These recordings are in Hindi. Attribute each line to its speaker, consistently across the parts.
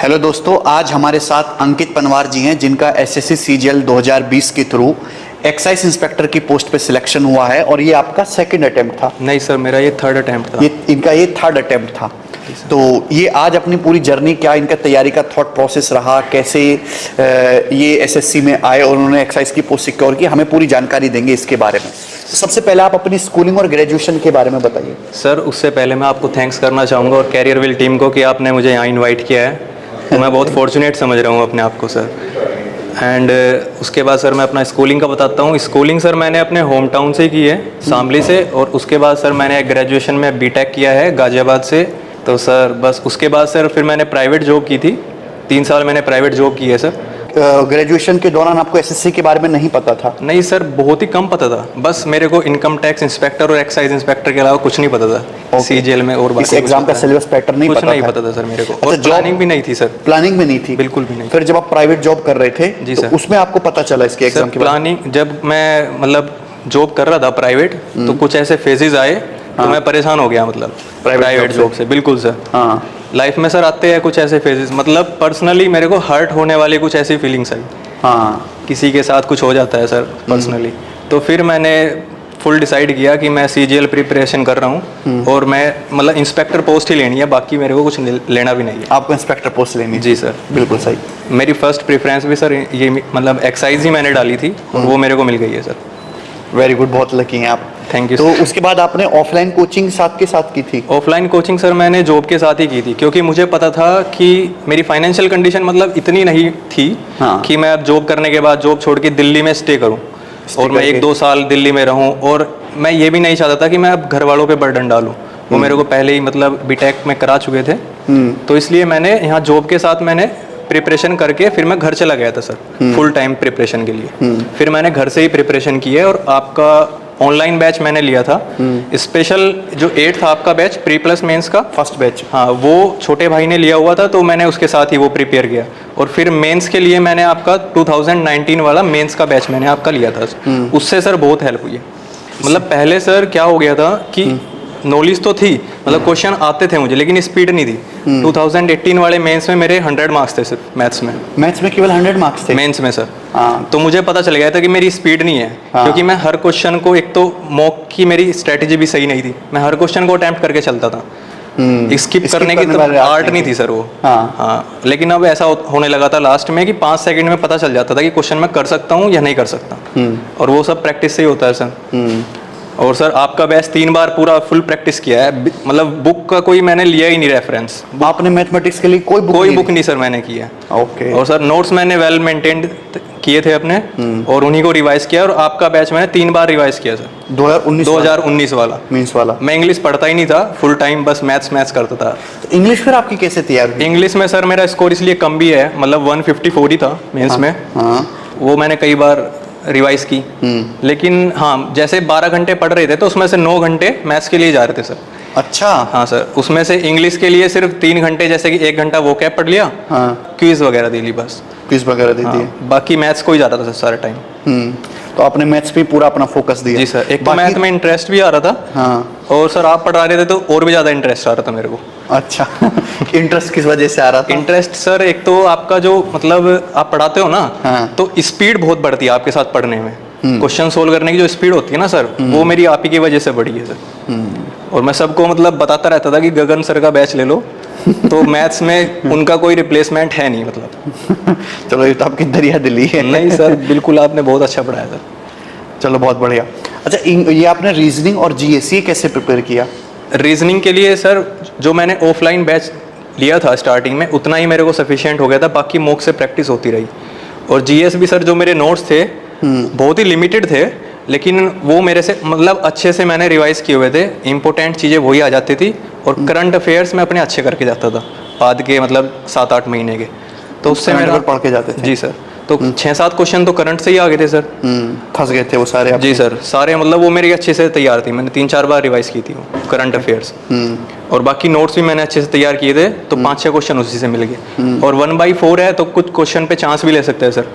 Speaker 1: हेलो दोस्तों, आज हमारे साथ अंकित पनवार जी हैं जिनका एसएससी सीजीएल 2020 के थ्रू एक्साइज इंस्पेक्टर की पोस्ट पे सिलेक्शन हुआ है और ये आपका सेकंड अटेम्प्ट था।
Speaker 2: नहीं सर, मेरा ये थर्ड अटेम्प्ट था।
Speaker 1: ये थर्ड अटेम्प्ट था। तो ये आज अपनी पूरी जर्नी, क्या इनका तैयारी का थॉट प्रोसेस रहा, कैसे ये एसएससी में आए और उन्होंने एक्साइज की पोस्ट सिक्योर की, हमें पूरी जानकारी देंगे इसके बारे में। सबसे पहले आप अपनी स्कूलिंग और ग्रेजुएशन के बारे में बताइए।
Speaker 2: सर, उससे पहले मैं आपको थैंक्स करना चाहूँगा और कैरियर विल टीम को कि आपने मुझे यहाँ इनवाइट किया है, तो मैं बहुत फॉर्चुनेट समझ रहा हूँ अपने आप को सर। एंड उसके बाद सर मैं अपना स्कूलिंग का बताता हूँ। स्कूलिंग सर मैंने अपने होम टाउन से की है, शामली से, और उसके बाद सर मैंने ग्रेजुएशन में बीटेक किया है गाजियाबाद से। तो सर बस उसके बाद सर फिर मैंने प्राइवेट जॉब की थी, 3 साल मैंने प्राइवेट जॉब की है सर।
Speaker 1: ग्रेजुएशन के दौरान आपको एसएससी के बारे में नहीं पता था?
Speaker 2: नहीं सर, बहुत ही कम पता था। बस मेरे को इनकम टैक्स इंस्पेक्टर और एक्साइज इंस्पेक्टर के अलावा कुछ नहीं पता था सीजीएल में। और
Speaker 1: इस एग्जाम का सिलेबस पैटर्न नहीं
Speaker 2: कुछ नहीं पता था सर मेरे को।
Speaker 1: अच्छा,
Speaker 2: और प्लानिंग भी नहीं थी सर।
Speaker 1: प्लानिंग भी नहीं थी?
Speaker 2: बिल्कुल भी नहीं।
Speaker 1: फिर जब आप प्राइवेट जॉब कर रहे थे
Speaker 2: जी
Speaker 1: तो
Speaker 2: सर,
Speaker 1: उसमें आपको पता चला इसके एग्जाम के बारे में?
Speaker 2: प्लानिंग जब मैं मतलब जॉब कर रहा था प्राइवेट, तो कुछ ऐसे फेजेस आए तो मैं परेशान हो गया, मतलब प्राइवेट जॉब से। बिल्कुल सर।
Speaker 1: हाँ,
Speaker 2: लाइफ में सर आते हैं कुछ ऐसे फेजेस, मतलब पर्सनली मेरे को हर्ट होने वाली कुछ ऐसी फीलिंग्स आई।
Speaker 1: हाँ,
Speaker 2: किसी के साथ कुछ हो जाता है सर पर्सनली। तो फिर मैंने फुल डिसाइड किया कि मैं सीजीएल प्रिपरेशन कर रहा हूँ और मैं मतलब इंस्पेक्टर पोस्ट ही लेनी है, बाकी मेरे को कुछ लेना भी नहीं है।
Speaker 1: आपको इंस्पेक्टर पोस्ट लेनी है?
Speaker 2: जी सर,
Speaker 1: बिल्कुल सही।
Speaker 2: मेरी फर्स्ट प्रेफरेंस भी सर ये मतलब एक्साइज ही मैंने डाली थी और वो मेरे को मिल गई है सर।
Speaker 1: वेरी गुड, बहुत लकी हैं आप।
Speaker 2: Thank you.
Speaker 1: तो उसके बाद आपने ऑफलाइन कोचिंग साथ के साथ की थी?
Speaker 2: ऑफलाइन कोचिंग सर मैंने जॉब के साथ ही की थी, क्योंकि मुझे पता था कि मेरी फाइनेंशियल कंडीशन मतलब इतनी नहीं थी कि मैं अब जॉब करने के बाद जॉब छोड़ के दिल्ली में स्टे करूं और मैं 1-2 साल दिल्ली में रहूं। और मैं ये भी नहीं चाहता था कि मैं अब घर वालों पे बर्डन डालूं। वो मेरे को पहले ही मतलब बीटेक में करा चुके थे, तो इसलिए मैंने यहाँ जॉब के साथ मैंने प्रिपरेशन करके फिर मैं घर चला गया था सर फुल टाइम प्रिपरेशन के लिए। फिर मैंने घर से ही प्रिपरेशन की है और आपका ऑनलाइन बैच मैंने लिया था स्पेशल, जो 8 था आपका बैच प्री प्लस मेंस का
Speaker 1: फर्स्ट बैच।
Speaker 2: हाँ, वो छोटे भाई ने लिया हुआ था, तो मैंने उसके साथ ही वो प्रिपेयर किया। और फिर मेंस के लिए मैंने आपका 2019 वाला मेंस का बैच मैंने आपका लिया था। उससे सर बहुत हेल्प हुई है। मतलब पहले सर क्या हो गया था कि नॉलेज तो थी, मतलब क्वेश्चन आते थे मुझे, लेकिन स्पीड नहीं थी। 2018 वाले मेंस में मेरे 100 मार्क्स थे सिर्फ मैथ्स में।
Speaker 1: मैथ्स में केवल 100 मार्क्स थे
Speaker 2: मेंस में सर।
Speaker 1: हाँ।
Speaker 2: तो मुझे पता चल गया था कि मेरी स्पीड नहीं है। हाँ। क्योंकि मैं हर क्वेश्चन को, एक तो मॉक की मेरी स्ट्रेटेजी भी सही नहीं थी, मैं हर क्वेश्चन को अटेम्प्ट करके चलता था। स्किप करने की तो आर्ट नहीं थी सर वो। हाँ, लेकिन अब ऐसा होने लगा था लास्ट में कि 5 सेकंड में पता चल जाता था कि क्वेश्चन मैं कर सकता हूँ या नहीं कर सकता। और वो सब प्रैक्टिस से ही होता है सर। और सर आपका बैच 3 बार पूरा फुल प्रैक्टिस किया है, मतलब बुक का कोई मैंने लिया ही नहीं रेफरेंस।
Speaker 1: आपने मैथमेटिक्स के लिए कोई बुक
Speaker 2: नहीं सर मैंने किया।
Speaker 1: ओके।
Speaker 2: और सर नोट्स मैंने वेल मेंटेन्ड किए थे अपने, और उन्हीं को रिवाइज किया। और आपका बैच मैंने 3 बार रिवाइज किया सर। 2019 वाला मीन्स वाला। मैं इंग्लिश पढ़ता ही नहीं था फुल टाइम, बस मैथ्स करता था।
Speaker 1: तो इंग्लिश फिर आपकी कैसे तैयार हुई?
Speaker 2: इंग्लिश में सर मेरा स्कोर इसलिए कम भी है, मतलब 154 ही था मेंस में। वो मैंने कई बार रिवाइज की। लेकिन हाँ, जैसे 12 घंटे पढ़ रहे थे तो उसमें से 9 घंटे मैथ्स के लिए जा रहे थे सर।
Speaker 1: अच्छा।
Speaker 2: हाँ सर, उसमें से इंग्लिश के लिए सिर्फ 3 घंटे, जैसे कि 1 घंटा वो कैप पढ़ लिया, क्विज वगैरह दे ली, बस
Speaker 1: क्विज वगैरह दे दिए।
Speaker 2: बाकी मैथ्स को ही जाता था सर सारा टाइम।
Speaker 1: तो आपने मैथ्स पे पूरा अपना फोकस दिया?
Speaker 2: जी सर। एक तो मैथ में इंटरेस्ट भी आ रहा था। हाँ। और सर आप पढ़ा रहे थे तो और भी ज़्यादा इंटरेस्ट आ रहा था मेरे को।
Speaker 1: अच्छा। इंटरेस्ट किस वजह से आ रहा था?
Speaker 2: इंटरेस्ट सर, एक तो आपका जो मतलब आप पढ़ाते हो ना, तो स्पीड बहुत बढ़ती है आपके साथ पढ़ने में। क्वेश्चन सोल्व करने की जो स्पीड होती है ना सर, वो मेरी आप ही की वजह से बढ़ी है सर। और मैं सबको मतलब बताता रहता था कि गगन सर का बैच ले लो, तो मैथ्स में उनका कोई रिप्लेसमेंट है नहीं मतलब।
Speaker 1: चलो, ये तो आपकी दरिया दिली है।
Speaker 2: नहीं सर, बिल्कुल आपने बहुत अच्छा पढ़ाया सर।
Speaker 1: चलो, बहुत बढ़िया। अच्छा, ये आपने रीजनिंग और जीएस कैसे प्रिपेयर किया?
Speaker 2: रीजनिंग के लिए सर जो मैंने ऑफलाइन बैच लिया था स्टार्टिंग में, उतना ही मेरे को सफिशिएंट हो गया था, बाकी मॉक से प्रैक्टिस होती रही। और जीएस भी सर जो मेरे नोट्स थे बहुत ही लिमिटेड थे, लेकिन वो मेरे से मतलब अच्छे से मैंने रिवाइज किए हुए थे। इंपॉर्टेंट चीज़ें वही आ जाती थी, और करंट अफेयर्स में अपने अच्छे करके जाता था बाद के मतलब 7-8 महीने के। तो उससे मेरा
Speaker 1: पढ़ के जाते थे?
Speaker 2: जी सर। तो 6-7 क्वेश्चन तो करंट से ही आ गए थे सर।
Speaker 1: फंस गए थे वो सारे? जी
Speaker 2: सर, सारे मतलब वो मेरी अच्छे से तैयार थी। मैंने 3-4 बार रिवाइज की थी वो करंट अफेयर्स। और बाकी नोट्स भी मैंने अच्छे से तैयार किए थे, तो 5-6 क्वेश्चन उसी से मिल गए। और 1/4 है तो कुछ क्वेश्चन पे चांस भी ले सकते हैं सर।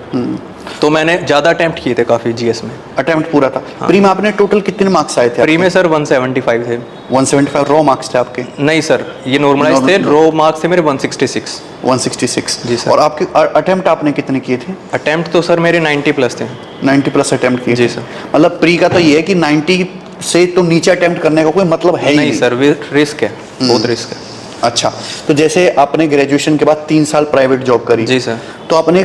Speaker 2: तो मैंने ज़्यादा अटेम्प्ट किए थे काफ़ी जीएस में।
Speaker 1: अटेम्प्ट पूरा था। प्री में आपने टोटल कितने मार्क्स आए थे?
Speaker 2: प्री में सर 175 थे।
Speaker 1: 175 रॉ मार्क्स थे आपके?
Speaker 2: नहीं सर, ये नॉर्मलाइज थे। रॉ मार्क्स थे मेरे 166।
Speaker 1: 166
Speaker 2: जी सर।
Speaker 1: और आपके अटेम्प्ट आपने कितने किए थे?
Speaker 2: अटेम्प्ट तो सर मेरे 90 प्लस थे।
Speaker 1: 90 प्लस अटेम्प्ट किए?
Speaker 2: जी सर।
Speaker 1: मतलब प्री का तो ये है कि 90 से तो नीचे अटेम्प्ट करने का कोई मतलब है ही
Speaker 2: नहीं सर, रिस्क है, बहुत रिस्क है।
Speaker 1: अच्छा, तो जैसे आपने ग्रेजुएशन के बाद 3 साल प्राइवेट जॉब करी।
Speaker 2: जी सर।
Speaker 1: तो आपने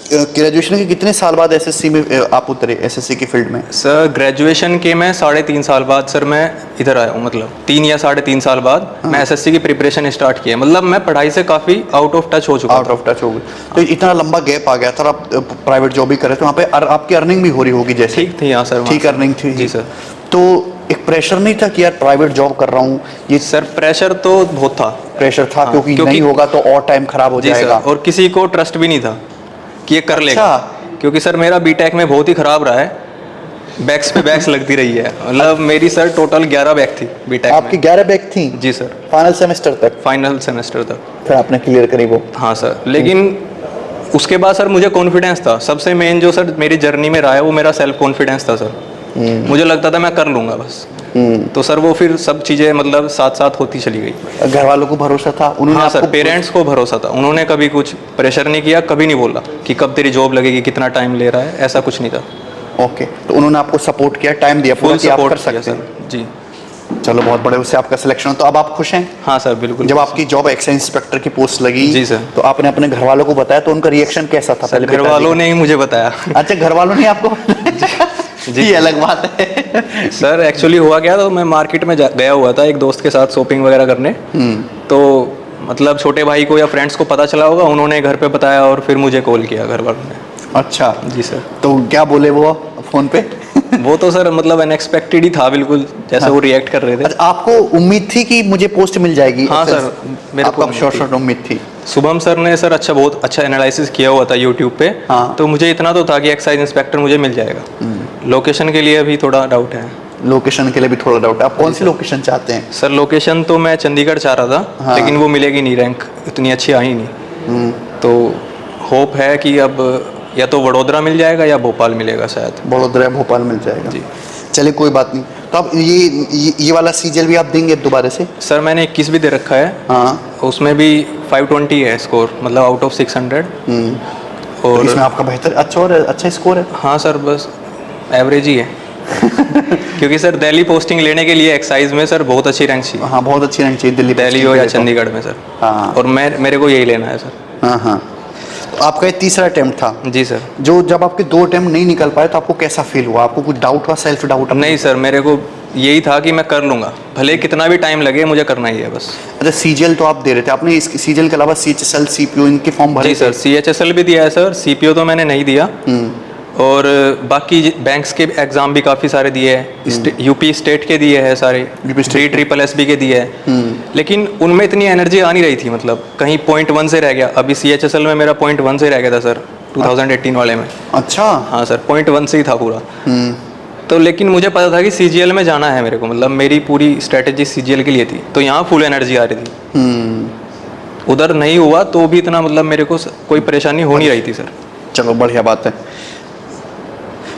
Speaker 1: ग्रेजुएशन के कितने साल बाद एसएससी में आप उतरे, एसएससी की फील्ड में?
Speaker 2: सर ग्रेजुएशन के मैं 3.5 साल बाद सर मैं इधर आया हूँ, मतलब 3 या 3.5 साल बाद मैं एसएससी की प्रिपरेशन स्टार्ट की है। मतलब मैं पढ़ाई से काफ़ी आउट ऑफ टच हो चुका।
Speaker 1: आउट ऑफ टच हो गई। तो इतना लंबा गैप आ गया था, आप प्राइवेट जॉब भी करे तो वहाँ पे आपकी अर्निंग भी हो रही होगी जैसे?
Speaker 2: ठीक थी यहाँ सर।
Speaker 1: ठीक अर्निंग थी?
Speaker 2: जी सर।
Speaker 1: तो एक प्रेशर नहीं था कि यार प्राइवेट जॉब कर रहा हूँ ये?
Speaker 2: सर प्रेशर तो बहुत था।
Speaker 1: प्रेशर था क्योंकि नहीं होगा तो और टाइम खराब हो जाएगा।
Speaker 2: और किसी को ट्रस्ट भी नहीं था कि ये कर लेगा। क्योंकि सर मेरा बीटेक में बहुत ही खराब रहा है, बैक्स पे बैक्स लगती रही है। मतलब मेरी सर टोटल 11 बैक थी बीटेक में।
Speaker 1: आपकी 11 बैक थी?
Speaker 2: जी सर।
Speaker 1: फाइनल सेमेस्टर तक?
Speaker 2: फाइनल सेमेस्टर तक।
Speaker 1: फिर आपने क्लियर करी वो?
Speaker 2: हाँ सर। लेकिन उसके बाद सर मुझे कॉन्फिडेंस था। सबसे मेन जो सर मेरी जर्नी में रहा है वो मेरा सेल्फ कॉन्फिडेंस था सर। मुझे लगता था मैं कर लूंगा बस। तो सर वो फिर सब चीज़ें मतलब साथ साथ होती चली गई।
Speaker 1: घर वालों को भरोसा था? उन्होंने?
Speaker 2: हाँ सर, पेरेंट्स को भरोसा था। उन्होंने कभी कुछ प्रेशर नहीं किया, कभी नहीं बोला कि कब तेरी जॉब लगेगी, कितना टाइम ले रहा है, ऐसा कुछ नहीं था।
Speaker 1: ओके, तो उन्होंने आपको सपोर्ट किया, टाइम दिया,
Speaker 2: फुल
Speaker 1: कि आप
Speaker 2: सपोर्ट
Speaker 1: कर सकते हैं?
Speaker 2: जी।
Speaker 1: चलो बहुत बड़े, उससे आपका सिलेक्शन हो। तो अब आप खुश हैं?
Speaker 2: हाँ सर बिल्कुल।
Speaker 1: जब आपकी जॉब एक्साइज इंस्पेक्टर की पोस्ट लगी?
Speaker 2: जी सर।
Speaker 1: तो आपने अपने घर वालों को बताया तो उनका रिएक्शन कैसा था?
Speaker 2: पहले घर वालों ने ही मुझे बताया।
Speaker 1: अच्छा, घर वालों ने आपको? जी, ये अलग बात है।
Speaker 2: सर एक्चुअली हुआ क्या, तो मैं मार्केट में गया हुआ था एक दोस्त के साथ शॉपिंग वगैरह करने। तो मतलब छोटे भाई को या फ्रेंड्स को पता चला होगा, उन्होंने घर पे बताया और फिर मुझे कॉल किया घर वालों ने।
Speaker 1: अच्छा
Speaker 2: जी सर।
Speaker 1: तो क्या बोले वो फोन पे?
Speaker 2: वो तो सर मतलब अनएक्सपेक्टेड ही था बिल्कुल, जैसे वो रिएक्ट कर रहे थे।
Speaker 1: अच्छा, आपको उम्मीद थी कि मुझे पोस्ट मिल जाएगी?
Speaker 2: हाँ सर, मेरे को
Speaker 1: शॉर्ट उम्मीद थी।
Speaker 2: शुभम सर ने सर बहुत अच्छा एनालिसिस किया हुआ था यूट्यूब पे।
Speaker 1: हाँ।
Speaker 2: तो मुझे इतना तो था कि एक्साइज इंस्पेक्टर मुझे मिल जाएगा। लोकेशन के लिए अभी थोड़ा डाउट है।
Speaker 1: लोकेशन के लिए भी थोड़ा डाउट है। आप कौन सी लोकेशन चाहते हैं?
Speaker 2: सर लोकेशन तो मैं चंडीगढ़ चाह रहा था। हाँ। लेकिन वो मिलेगी नहीं, रैंक इतनी अच्छी आई नहीं। तो होप है कि अब या तो वडोदरा मिल जाएगा या भोपाल मिलेगा शायद।
Speaker 1: वडोदरा भोपाल मिल जाएगा जी। चलिए कोई बात नहीं। तो अब ये वाला सीजीएल भी आप देंगे दोबारा से?
Speaker 2: सर मैंने 21 भी दे रखा है। हाँ। उसमें भी 520 है स्कोर, मतलब आउट ऑफ 600।
Speaker 1: और इसमें आपका बेहतर अच्छा स्कोर है?
Speaker 2: हाँ सर, बस एवरेज ही है। क्योंकि सर दिल्ली पोस्टिंग लेने के लिए एक्साइज में सर बहुत अच्छी रैंक चाहिए।
Speaker 1: हाँ, बहुत अच्छी रैंक चाहिए
Speaker 2: दिल्ली हो या चंडीगढ़ में सर। हाँ। और मेरे को यही लेना है सर।
Speaker 1: हाँ हाँ। तो आपका ये तीसरा अटेम्प्ट था?
Speaker 2: जी सर।
Speaker 1: जो जब आपके 2 अटेम्प्ट नहीं निकल पाए तो आपको कैसा फील हुआ? आपको कुछ डाउट हुआ, सेल्फ डाउट?
Speaker 2: नहीं सर, मेरे को यही था कि मैं कर लूंगा, भले कितना भी टाइम लगे, मुझे करना ही है बस। अच्छा,
Speaker 1: सीजीएल तो आप दे रहे थे, आपने इस सीजीएल के अलावा सीएचएसएल, सीपीओ इनके फॉर्म भरे?
Speaker 2: जी सर, सीएचएसएल भी दिया है सर, सीपीओ तो मैंने नहीं दिया। और बाकी बैंक्स के एग्जाम भी काफ़ी सारे दिए हैं। यूपी स्टेट के दिए हैं सारे, SSSB के दिए हैं। लेकिन उनमें इतनी एनर्जी आ नहीं रही थी, मतलब कहीं 0.1 से रह गया। अभी CHSL में मेरा 0.1 से रह गया था सर, 2018 वाले में। अच्छा। हाँ सर, 0.1 से ही था पूरा। तो लेकिन मुझे पता था कि CGL में जाना है मेरे को, मतलब मेरी पूरी स्ट्रेटेजी CGL के लिए थी। तो यहाँ फुल एनर्जी आ रही थी। उधर नहीं हुआ तो भी इतना मतलब मेरे को कोई परेशानी हो नहीं रही थी सर।
Speaker 1: चलो बढ़िया बात है।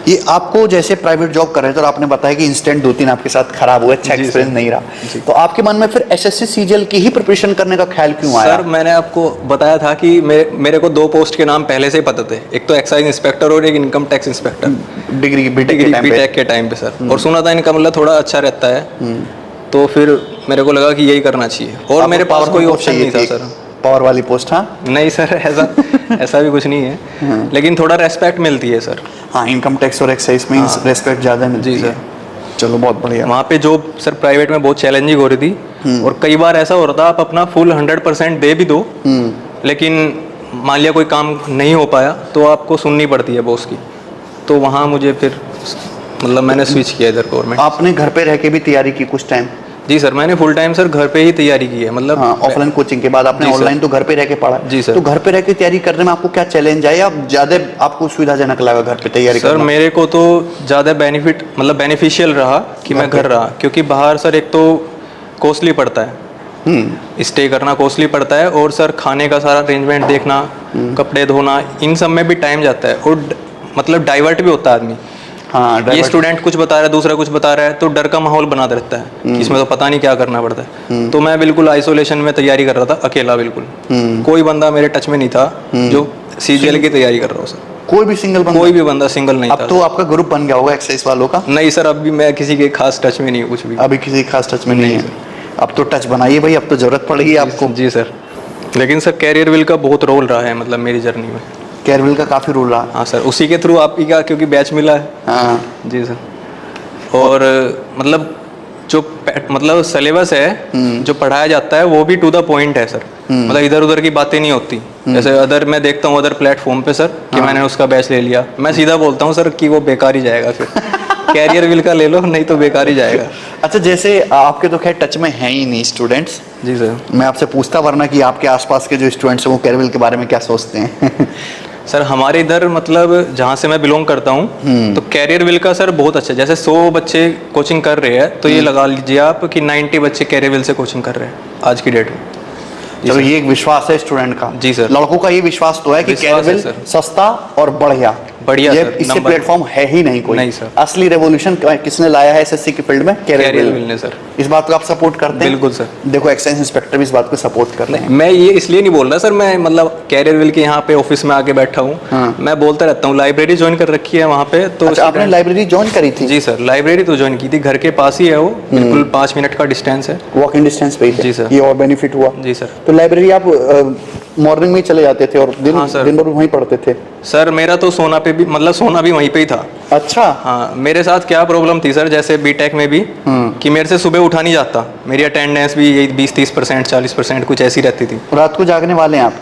Speaker 1: ये आपको जैसे प्राइवेट जॉब कर रहे थे और आपने बताया कि इंस्टेंट 2-3 आपके साथ खराब हुआ, अच्छा एक्सपीरियंस नहीं रहा, तो आपके मन में फिर SSC CGL की ही प्रिपरेशन करने का ख्याल क्यों आया?
Speaker 2: सर मैंने आपको बताया था कि मेरे को 2 पोस्ट के नाम पहले से ही पता थे, एक तो एक्साइज इंस्पेक्टर और एक इनकम टैक्स इंस्पेक्टर। बीटेक के टाइम पे सर। और सुना था इनका मतलब थोड़ा अच्छा रहता है, तो फिर मेरे को लगा कि यही करना चाहिए। और मेरे पास कोई ऑप्शन नहीं था सर।
Speaker 1: पावर वाली पोस्ट? हाँ
Speaker 2: नहीं सर, ऐसा भी कुछ नहीं है। लेकिन थोड़ा रेस्पेक्ट मिलती है सर।
Speaker 1: हाँ, इनकम टैक्स और एक्साइज में रेस्पेक्ट ज़्यादा मिलती है। जी सर। चलो बहुत बढ़िया।
Speaker 2: वहाँ पे जॉब सर प्राइवेट में बहुत चैलेंजिंग हो रही थी। और कई बार ऐसा हो रहा था, आप अपना फुल 100% दे भी दो, लेकिन मान लिया कोई काम नहीं हो पाया तो आपको सुननी पड़ती है बॉस की। तो वहाँ मुझे फिर मतलब मैंने स्विच किया इधर गवर्नमेंट।
Speaker 1: आपने घर पे रह के भी तैयारी की कुछ टाइम?
Speaker 2: जी सर, मैंने फुल टाइम सर घर पे ही तैयारी की है। मतलब
Speaker 1: ऑफलाइन कोचिंग के बाद आपने ऑनलाइन तो घर पे रह के पढ़ा? जी सर। तो घर पे रह के तैयारी करने में आपको क्या चैलेंज आया, या ज़्यादा आपको सुविधाजनक लगा घर पे तैयारी करना?
Speaker 2: सर मेरे को तो ज़्यादा बेनिफिशियल रहा कि मैं घर रहा, क्योंकि बाहर सर एक तो कॉस्टली पड़ता है, स्टे करना कॉस्टली पड़ता है, और सर खाने का सारा अरेंजमेंट देखना, कपड़े धोना, इन सब में भी टाइम जाता है, और मतलब डाइवर्ट भी होता है आदमी।
Speaker 1: हाँ,
Speaker 2: ये स्टूडेंट कुछ बता रहा है, दूसरा कुछ बता रहा है, तो डर का माहौल बना रहता है कि इसमें तो पता नहीं क्या करना पड़ता है। तो मैं बिल्कुल आइसोलेशन में तैयारी कर रहा था, अकेला बिल्कुल। कोई बंदा मेरे टच में नहीं था जो सीजीएल की तैयारी कर रहा हो सर।
Speaker 1: कोई भी सिंगल बंदा?
Speaker 2: कोई भी बंदा सिंगल नहीं था।
Speaker 1: अब तो आपका ग्रुप बन गया होगा एक्सरसाइज वालों का?
Speaker 2: नहीं सर, अभी मैं किसी के खास टच में नहीं हूँ कुछ भी।
Speaker 1: अभी किसी खास टच में नहीं है? अब तो टच बनाइए भाई, अब तो जरूरत पड़ेगी आपको।
Speaker 2: जी सर। लेकिन सर कैरियर विल का बहुत रोल रहा है मतलब मेरी जर्नी में।
Speaker 1: कैरियर का काफी रोल रहा?
Speaker 2: हाँ सर, उसी के थ्रू आप ही का क्योंकि बैच मिला है।
Speaker 1: हाँ
Speaker 2: जी सर। और मतलब जो मतलब सिलेबस है जो पढ़ाया जाता है वो भी टू द पॉइंट है सर। मतलब इधर उधर की बातें नहीं होती, जैसे अदर मैं देखता हूँ अदर प्लेटफॉर्म पे सर कि मैंने उसका बैच ले लिया, मैं सीधा बोलता हूँ सर कि वो बेकार ही जाएगा फिर। कैरियर विल का ले लो, नहीं तो बेकार ही जाएगा।
Speaker 1: अच्छा, जैसे आपके तो खैर टच में है ही नहीं स्टूडेंट्स।
Speaker 2: जी सर।
Speaker 1: मैं आपसे पूछता वरना कि आपके आसपास के जो स्टूडेंट्स हैं वो कैरियर विल के बारे में क्या सोचते हैं?
Speaker 2: सर हमारे इधर मतलब जहाँ से मैं बिलोंग करता हूँ तो कैरियर विल का सर बहुत अच्छा है। जैसे 100 बच्चे कोचिंग कर रहे हैं तो ये लगा लीजिए आप कि 90 बच्चे कैरियर विल से कोचिंग कर रहे हैं आज की डेट में।
Speaker 1: चलो, ये एक विश्वास है स्टूडेंट का।
Speaker 2: जी सर।
Speaker 1: लड़कों का ये विश्वास तो है कि कैरियर विल सस्ता और बढ़िया
Speaker 2: बढ़िया
Speaker 1: सर, इससे प्लेटफॉर्म है ही नहीं कोई।
Speaker 2: नहीं सर।
Speaker 1: असली रेवोल्यूशन किसने लाया है एसएससी की फील्ड में? कैरियर विल ने सर। इस बात को आप सपोर्ट करते हैं?
Speaker 2: बिल्कुल सर।
Speaker 1: देखो एक्साइज इंस्पेक्टर भी इस बात को सपोर्ट कर रहे हैं।
Speaker 2: मैं ये इसलिए नहीं बोल रहा सर, मैं मतलब कैरियर विल के यहाँ पे ऑफिस में आके बैठा हूँ।
Speaker 1: हाँ।
Speaker 2: मैं बोलता रहता हूँ, लाइब्रेरी ज्वाइन कर रखी है वहाँ पे। तो
Speaker 1: अच्छा, आपने लाइब्रेरी ज्वाइन करी थी?
Speaker 2: जी सर, लाइब्रेरी तो ज्वाइन की थी, घर के पास ही है वो, बिल्कुल 5 मिनट का डिस्टेंस है,
Speaker 1: वॉक इन डिस्टेंस पे ही है।
Speaker 2: जी सर।
Speaker 1: ये और बेनिफिट हुआ।
Speaker 2: जी सर।
Speaker 1: तो लाइब्रेरी आप मॉर्निंग में ही चले जाते थे और दिन भर वहीं पढ़ते थे?
Speaker 2: सर मेरा तो सोना पे भी मतलब सोना भी वहीं पे ही था।
Speaker 1: अच्छा।
Speaker 2: हाँ, मेरे साथ क्या प्रॉब्लम थी सर, जैसे बीटेक में भी कि मेरे से सुबह उठा नहीं जाता, मेरी अटेंडेंस भी यही 20-30% 40% कुछ ऐसी रहती थी।
Speaker 1: रात को जागने वाले हैं आप?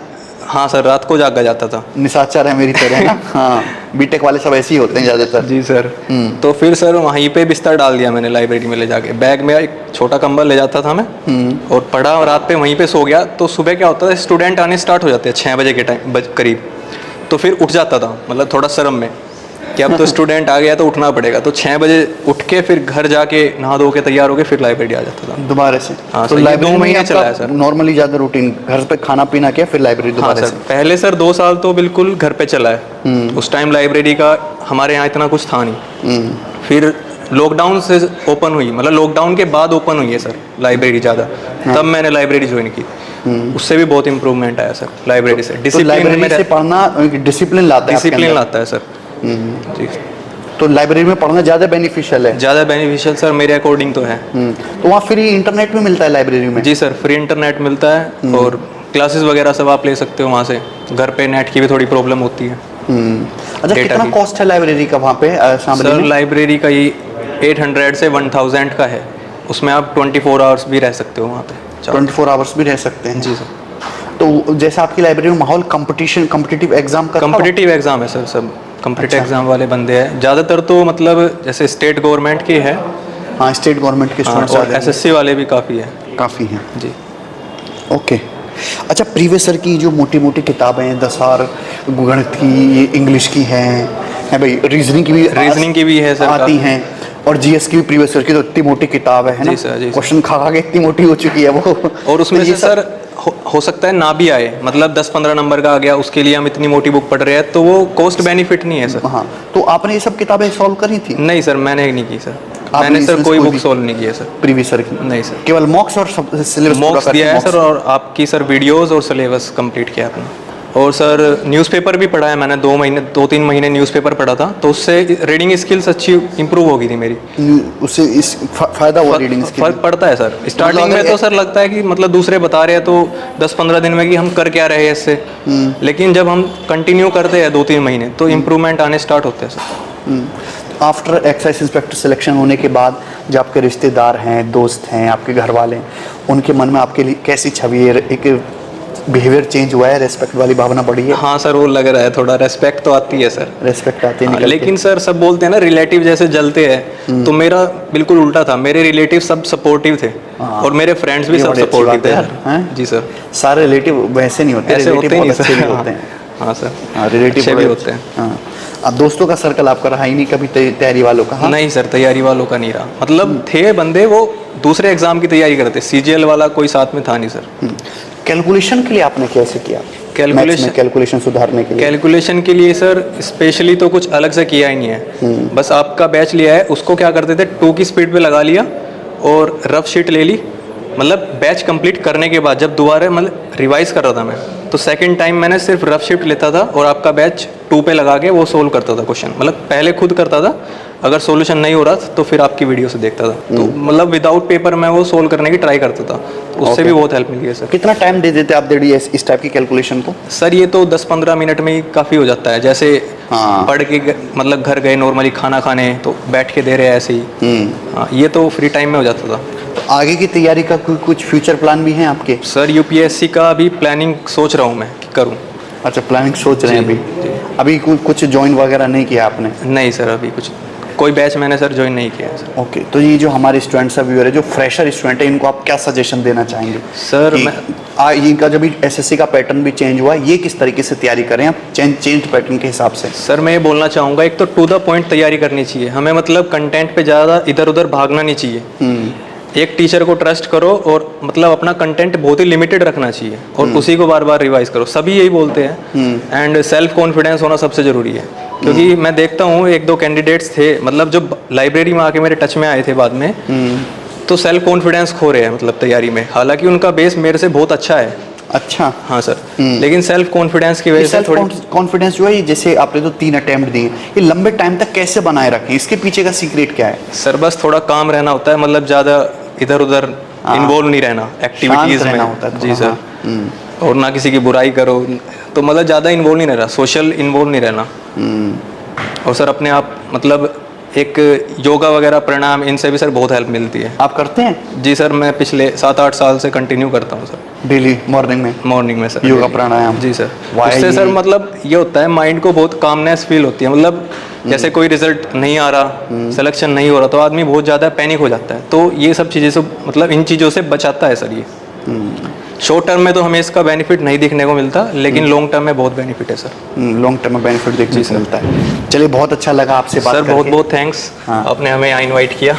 Speaker 2: हाँ सर, रात को जागा जाता था।
Speaker 1: निशाचर है मेरी तरह ना। हाँ, बीटेक वाले सब ऐसे ही होते हैं ज्यादातर।
Speaker 2: जी सर। तो फिर सर वहीं पे बिस्तर डाल दिया मैंने लाइब्रेरी में ले जाके, बैग में एक छोटा कंबल ले जाता था मैं और पढ़ा, और रात पे वहीं पे सो गया। तो सुबह क्या होता था, स्टूडेंट आने स्टार्ट हो जाते हैं 6 बजे के टाइम करीब, तो फिर उठ जाता था मतलब थोड़ा शर्म में कि अब तो स्टूडेंट आ गया तो उठना पड़ेगा। तो 6 बजे उठ के फिर घर जाके नहा धो के तैयार होके फिर लाइब्रेरी आ जाता था दोबारा से। हाँ, तो लाइब्रेरी 2 महीने चला है सर।
Speaker 1: नॉर्मली ज्यादा रूटीन घर पे खाना पीना किया फिर लाइब्रेरी दोबारा से?
Speaker 2: पहले सर 2 साल तो बिल्कुल घर पे चला है। उस टाइम लाइब्रेरी का हमारे यहाँ इतना कुछ था नहीं। फिर लॉकडाउन से ओपन हुई, मतलब लॉकडाउन के बाद ओपन हुई है सर लाइब्रेरी ज़्यादा, तब मैंने लाइब्रेरी ज्वाइन की। उससे भी बहुत इंप्रूवमेंट आया सर लाइब्रेरी से।
Speaker 1: डिसिप्लिन से पढ़ना डिसिप्लिन लाता है,
Speaker 2: डिसिप्लिन लाता है सर। जी।
Speaker 1: तो लाइब्रेरी में पढ़ना ज़्यादा बेनिफिशियल है? ज़्यादा
Speaker 2: बेनिफिशियल सर मेरे अकॉर्डिंग तो है।
Speaker 1: तो वहाँ फ्री इंटरनेट भी मिलता है लाइब्रेरी में?
Speaker 2: जी सर, फ्री इंटरनेट मिलता है और क्लासेस वगैरह सब आप ले सकते हो वहाँ से। घर पे नेट की भी थोड़ी प्रॉब्लम होती है।
Speaker 1: अच्छा, कितना कॉस्ट है लाइब्रेरी का वहाँ पे?
Speaker 2: सर लाइब्रेरी का ये 800 से 1000 का है, उसमें आप 24 आवर्स भी रह सकते हो वहाँ पे।
Speaker 1: 24 आवर्स भी रह सकते हैं?
Speaker 2: जी सर।
Speaker 1: तो जैसे आपकी लाइब्रेरी में माहौल कॉम्पिटिटिव एग्जाम का?
Speaker 2: कॉम्पिटिटिव एग्जाम है सर, सब कॉम्पिटिटिव एग्जाम वाले बंदे हैं ज़्यादातर। तो मतलब जैसे स्टेट गवर्नमेंट की है।
Speaker 1: हाँ, स्टेट गवर्नमेंट के स्टूडेंट्स
Speaker 2: और एसएससी वाले भी काफ़ी है।
Speaker 1: काफ़ी हैं
Speaker 2: जी।
Speaker 1: ओके। अच्छा, प्रीवियस ईयर की जो मोटी मोटी किताबें हैं, 10 गणित की, इंग्लिश की हैं भाई, रीजनिंग की भी है सर,
Speaker 2: आती
Speaker 1: हैं, और जीएस की भी प्रीवियस ईयर की तो इतनी मोटी किताब है ना, क्वेश्चन खा के इतनी मोटी हो चुकी है वो।
Speaker 2: और उसमें से सर हो सकता है ना भी आए, मतलब 10-15 नंबर का आ गया, उसके लिए हम इतनी मोटी बुक पढ़ रहे हैं, तो वो कॉस्ट बेनिफिट नहीं है सर।
Speaker 1: हाँ, तो आपने ये सब किताबें सॉल्व करी थी?
Speaker 2: नहीं सर, मैंने नहीं की सर। मैंने सर कोई बुक सॉल्व नहीं किया सर
Speaker 1: प्रीवियस ईयर की?
Speaker 2: नहीं सर,
Speaker 1: केवल मॉक्स और सिलेबस
Speaker 2: मॉक्स दिया है सर, और आपकी सर वीडियोस और सिलेबस कंप्लीट किया अपना। और सर न्यूज़पेपर भी पढ़ा है मैंने, 2-3 महीने न्यूज़पेपर पढ़ा था, तो उससे रीडिंग स्किल्स अच्छी इंप्रूव हो गई थी मेरी।
Speaker 1: उससे इस फायदा हुआ रीडिंग स्किल?
Speaker 2: फर्क पड़ता है सर। स्टार्टिंग में तो सर लगता है कि मतलब दूसरे बता रहे हैं तो 10-15 दिन में कि हम कर क्या रहे हैं इससे, लेकिन जब हम कंटिन्यू करते हैं 2-3 महीने तो इम्प्रूवमेंट आने स्टार्ट होते हैं sir.
Speaker 1: After excise inspector selection होने के बाद जो आपके रिश्तेदार हैं, दोस्त हैं, आपके घर वाले हैं, उनके मन में आपके लिए कैसी छवि है? एक बिहेवियर चेंज हुआ है, रेस्पेक्ट वाली भावना बढ़ी है?
Speaker 2: हाँ सर, वो लग रहा है थोड़ा रेस्पेक्ट तो आती है सर,
Speaker 1: रेस्पेक्ट आती है।
Speaker 2: लेकिन सर सब बोलते हैं ना रिलेटिव जैसे जलते हैं, तो मेरा बिल्कुल उल्टा था। मेरे रिलेटिव सब सपोर्टिव थे और मेरे फ्रेंड्स भी सब सपोर्टिव थे। जी सर।
Speaker 1: सारे रिलेटिव वैसे नहीं होते,
Speaker 2: ऐसे होते नहीं सर।
Speaker 1: होते हैं।
Speaker 2: हाँ सर,
Speaker 1: हाँ, रिलेटिव
Speaker 2: अच्छे भी होते हैं।
Speaker 1: हाँ। अब दोस्तों का सर्कल आपका रहा ही नहीं कभी तैयारी वालों का? हाँ?
Speaker 2: नहीं सर, तैयारी वालों का नहीं रहा, मतलब थे बंदे वो दूसरे एग्जाम की तैयारी करते, सीजीएल वाला कोई साथ में था नहीं सर।
Speaker 1: कैलकुलेशन के लिए आपने कैसे किया? कैलकुलेशन सुधारने के लिए?
Speaker 2: कैलकुलेशन के लिए सर स्पेशली तो कुछ अलग से किया ही नहीं है, बस आपका बैच लिया है, उसको क्या करते थे 2 की स्पीड पे लगा लिया और रफ शीट ले ली। मतलब बैच कंप्लीट करने के बाद जब दोबारा मतलब रिवाइज कर रहा था मैं, तो सेकंड टाइम मैंने सिर्फ रफ शिफ्ट लेता था और आपका बैच 2 पे लगा के वो सोल्व करता था क्वेश्चन। मतलब पहले खुद करता था, अगर सॉल्यूशन नहीं हो रहा तो फिर आपकी वीडियो से देखता था। तो मतलब विदाउट पेपर मैं वो सोल्व करने की ट्राई करता था, उससे भी बहुत हेल्प मिली है सर।
Speaker 1: कितना टाइम दे देते आप डेली इस टाइप की कैलकुलेशन को?
Speaker 2: सर ये तो 10-15 मिनट में ही काफ़ी हो जाता है। जैसे पढ़ के मतलब घर गए नॉर्मली खाना खाने, तो बैठ के दे रहे हैं ऐसे ही। हाँ, ये तो फ्री टाइम में हो जाता था।
Speaker 1: आगे की तैयारी का कुछ फ्यूचर प्लान भी हैं आपके?
Speaker 2: सर यूपीएससी का अभी प्लानिंग सोच रहा हूँ मैं कि करूँ।
Speaker 1: अच्छा, प्लानिंग सोच रहे हैं अभी? अभी कुछ ज्वाइन वगैरह नहीं किया आपने?
Speaker 2: नहीं सर, अभी कुछ कोई बैच मैंने सर ज्वाइन नहीं किया है सर।
Speaker 1: ओके, तो ये जो हमारे स्टूडेंट्स व्यूअर है, जो फ्रेशर स्टूडेंट है, इनको आप क्या सजेशन देना चाहेंगे?
Speaker 2: सर
Speaker 1: इनका जब एसएससी का पैटर्न भी चेंज हुआ, ये किस तरीके से तैयारी करें आप चेंज पैटर्न के हिसाब से?
Speaker 2: सर मैं ये बोलना चाहूँगा, एक तो टू द पॉइंट तैयारी करनी चाहिए हमें, मतलब कंटेंट पे ज़्यादा इधर उधर भागना नहीं चाहिए। एक टीचर को ट्रस्ट करो और मतलब अपना कंटेंट बहुत ही लिमिटेड रखना चाहिए और उसी को बार बार रिवाइज करो, सभी यही बोलते हैं। एंड सेल्फ कॉन्फिडेंस होना सबसे ज़रूरी है, क्योंकि मैं देखता हूँ 1-2 कैंडिडेट्स थे मतलब जो लाइब्रेरी में आके मेरे टच में आए थे बाद में, तो सेल्फ कॉन्फिडेंस खो रहे हैं मतलब तैयारी में, हालांकि उनका बेस मेरे से बहुत अच्छा है।
Speaker 1: अच्छा,
Speaker 2: हाँ सर, लेकिन सेल्फ कॉन्फिडेंस की वजह से थोड़ी
Speaker 1: कॉन्फिडेंस जो है, जैसे आपने तो 3 अटेम्प्ट दिए, ये लंबे टाइम तक कैसे बनाए रखें? इसके पीछे का सीक्रेट क्या है?
Speaker 2: सर बस थोड़ा काम रहना होता है, मतलब ज़्यादा इधर उधर इन्वॉल्व नहीं रहना एक्टिविटीज़ में।
Speaker 1: होता है
Speaker 2: जी सर, और ना किसी की बुराई करो, तो मतलब ज़्यादा इन्वॉल्व नहीं रहना, सोशल इन्वॉल्व नहीं रहना। और सर अपने आप मतलब एक योगा वगैरह प्राणायाम, इनसे भी सर बहुत हेल्प मिलती है।
Speaker 1: आप करते हैं?
Speaker 2: जी सर, मैं पिछले 7-8 साल से कंटिन्यू करता हूँ सर।
Speaker 1: डेली मॉर्निंग में
Speaker 2: सर
Speaker 1: योगा प्राणायाम?
Speaker 2: जी सर, उससे सर मतलब ये होता है माइंड को बहुत कामनेस फील होती है। मतलब जैसे कोई रिजल्ट नहीं आ रहा, सिलेक्शन नहीं हो रहा, तो आदमी बहुत ज़्यादा पैनिक हो जाता है, तो ये सब चीज़ें से मतलब इन चीज़ों से बचाता है सर ये। शॉर्ट टर्म में तो हमें इसका बेनिफिट नहीं दिखने को मिलता, लेकिन लॉन्ग टर्म में बहुत बेनिफिट है सर।
Speaker 1: लॉन्ग टर्म में बेनिफिट देखने को मिलता है। चलिए, बहुत अच्छा लगा आपसे बात करके।
Speaker 2: सर बहुत बहुत थैंक्स, आपने हमें यहाँ इनवाइट किया।